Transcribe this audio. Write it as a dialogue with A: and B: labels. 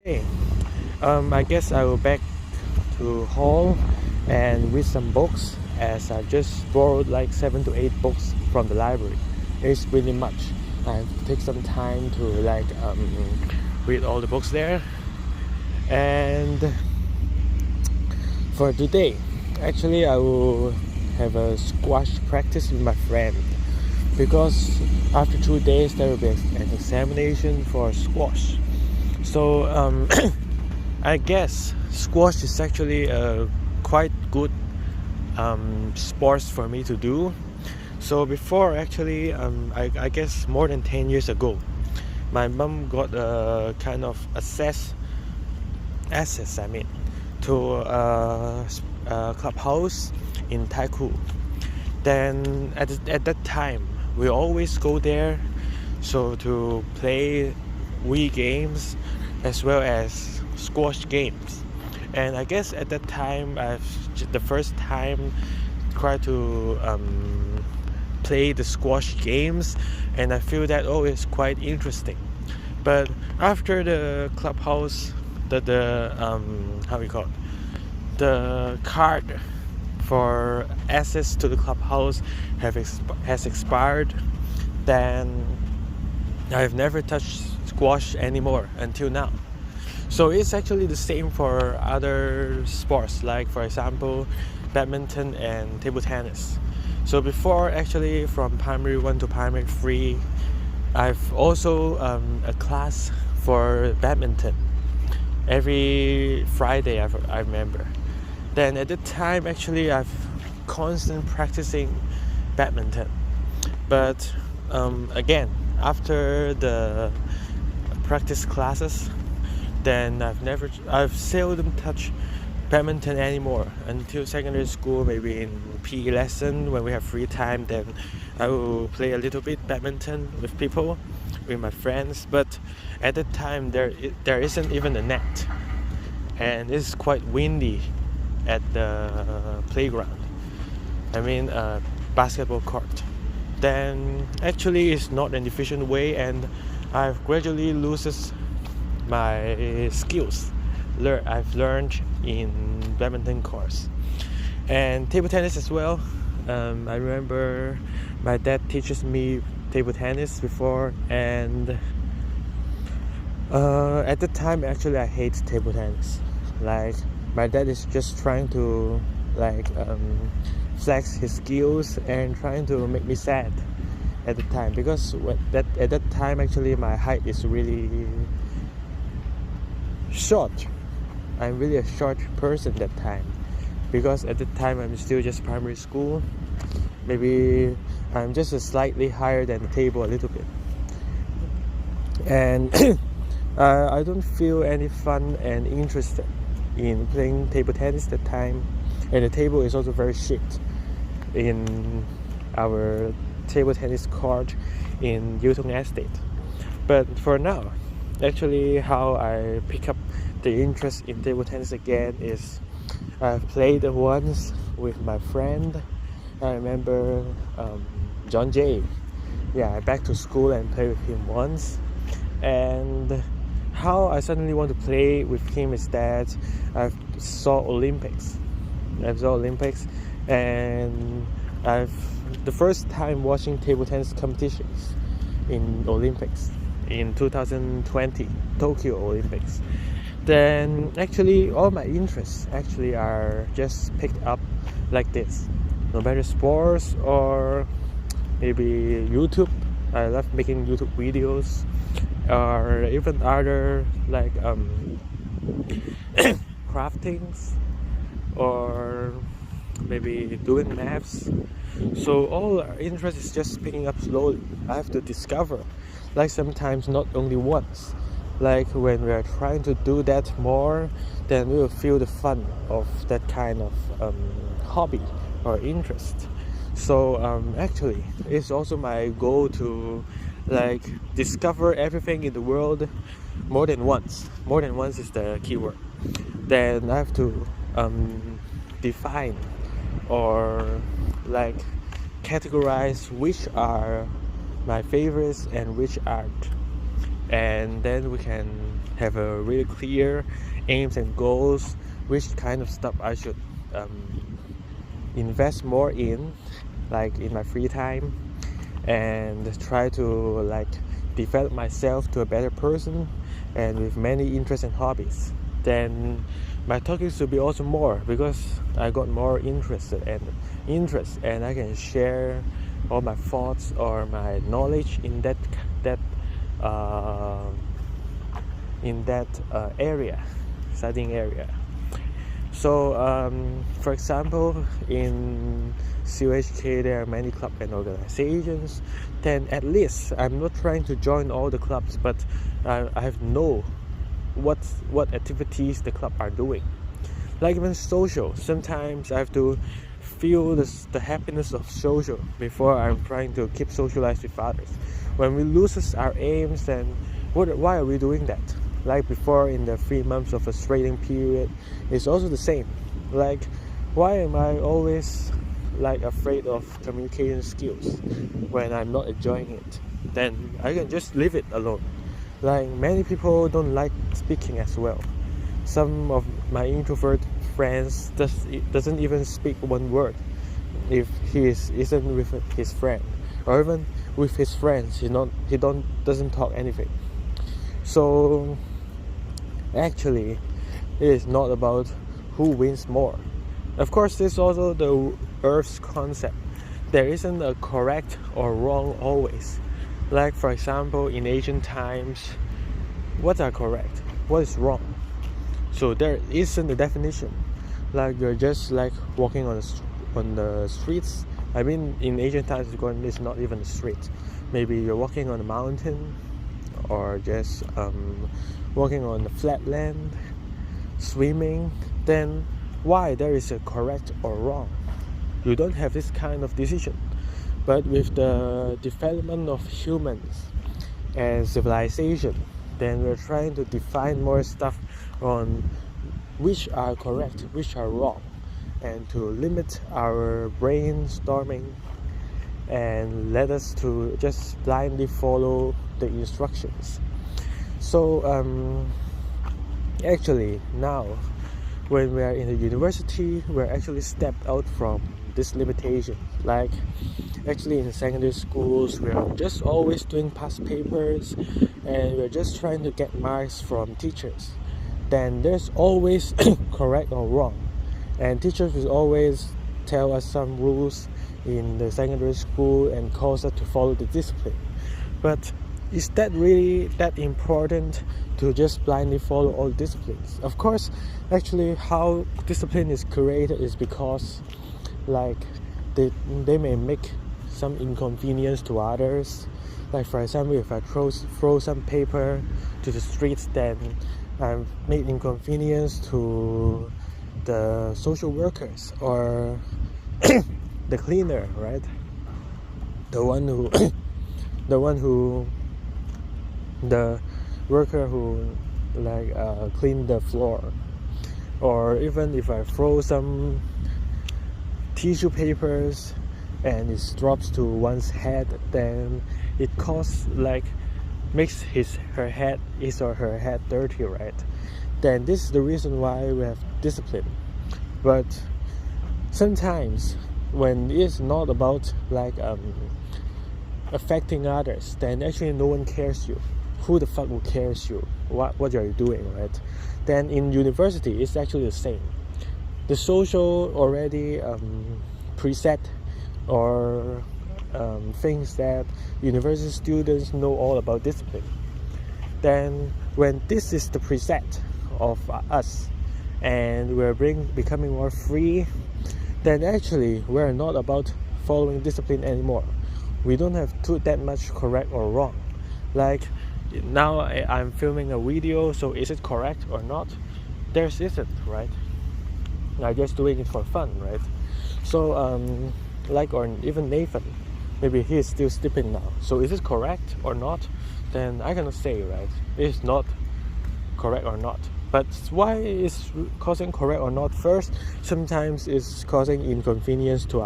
A: Hey, I guess I will back to hall and read some books as I just borrowed like 7 to 8 books from the library. It's really much. I have to take some time to read all the books there. And for today, actually I will have a squash practice with my friend because after 2 days there will be an examination for squash. So I guess squash is actually a quite good sports for me to do. So before actually, I guess more than 10 years ago, my mom got a kind of access to a clubhouse in Taiku. Then at that time, we always go there so to play Wii games as well as squash games. And I guess at that time the first time tried to play the squash games, and I feel that it's quite interesting. But after the clubhouse, the how we call it, the card for access to the clubhouse has expired, then I've never touched squash anymore until now. So it's actually the same for other sports, like for example badminton and table tennis. So before, actually from primary 1 to primary 3, I've also a class for badminton every Friday, I remember. Then at the time actually I've constant practicing badminton, but again after the practice classes, then I've seldom touched badminton anymore until secondary school. Maybe in PE lesson when we have free time, then I will play a little bit badminton with people, with my friends. But at that time there isn't even a net, and it's quite windy at the playground. Basketball court. Then actually it's not an efficient way, and I've gradually loses my skills I've learned in badminton course and table tennis as well. I remember my dad teaches me table tennis before, and at the time actually I hate table tennis. Like my dad is just trying to flex his skills and trying to make me sad at the time, because at that time actually my height is really short. I'm really a short person that time, because at the time I'm still just primary school. Maybe I'm just slightly higher than the table a little bit, and I don't feel any fun and interested in playing table tennis that time. And the table is also very shit in our table tennis court in Yutong Estate. But for now, actually how I pick up the interest in table tennis again is I've played once with my friend. I remember John Jay. I back to school and play with him once. And how I suddenly want to play with him is that I saw Olympics, and the first time watching table tennis competitions in Olympics in 2020 Tokyo Olympics. Then actually all my interests actually are just picked up like this, no matter sports or maybe YouTube. I love making YouTube videos, or even other craftings, or maybe doing maths. So all our interest is just picking up slowly. I have to discover, sometimes not only once. When we are trying to do that more, then we will feel the fun of that kind of hobby or interest. So actually it's also my goal to discover everything in the world more than once. More than once is the keyword. Then I have to define or categorize which are my favorites and which aren't, and then we can have a really clear aims and goals, which kind of stuff I should invest more in, like in my free time, and try to like develop myself to a better person and with many interests and hobbies. Then my talking should be also more, because I got more interest and I can share all my thoughts or my knowledge in that area, studying area. So for example, in CUHK there are many clubs and organizations. Then at least I'm not trying to join all the clubs, but I have know what activities the club are doing. Like even social, sometimes I have to feel the happiness of social before I'm trying to keep socialized with others. When we lose our aims, then why are we doing that? Like before, in the 3 months of a trading period, it's also the same. Like, why am I always like afraid of communication skills when I'm not enjoying it? Then I can just leave it alone. Like many people don't like speaking as well. Some of my introvert friends doesn't even speak one word if he isn't with his friend, or even with his friends he doesn't talk anything. So actually, it is not about who wins more. Of course, there's also the Earth's concept. There isn't a correct or wrong always. Like for example, in ancient times, what are correct? What is wrong? So there isn't a definition. Like you're just like walking on the streets. I mean, in ancient times, it's not even a street. Maybe you're walking on a mountain, or just walking on the flat land, swimming. Then why there is a correct or wrong? You don't have this kind of decision. But with the development of humans and civilization, then we're trying to define more stuff on which are correct, which are wrong, and to limit our brainstorming and let us to just blindly follow the instructions. So actually now, when we are in the university, we're actually stepped out from this limitation. Like actually in secondary schools, we're just always doing past papers and we're just trying to get marks from teachers. Then there's always correct or wrong, and teachers will always tell us some rules in the secondary school and cause us to follow the discipline. But is that really that important to just blindly follow all disciplines? Of course, actually how discipline is created is because like they may make some inconvenience to others. Like for example, if I throw some paper to the streets, then I've made inconvenience to the social workers or the cleaner, right? The worker who like clean the floor. Or even if I throw some tissue papers and it drops to one's head, then it makes his or her head dirty, right? Then this is the reason why we have discipline. But sometimes when it's not about affecting others, then actually no one cares you. Who the fuck will cares you what are you doing, right? Then in university it's actually the same. The social already preset or things that university students know all about discipline. Then when this is the preset of us and we're becoming more free, then actually we're not about following discipline anymore. We don't have that much correct or wrong. Like now I'm filming a video, so is it correct or not? There isn't, right? I'm just doing it for fun, right? So or even Nathan, maybe he is still sleeping now. So is it correct or not? Then I cannot say, right? It's not correct or not. But why is causing correct or not? First, sometimes it's causing inconvenience to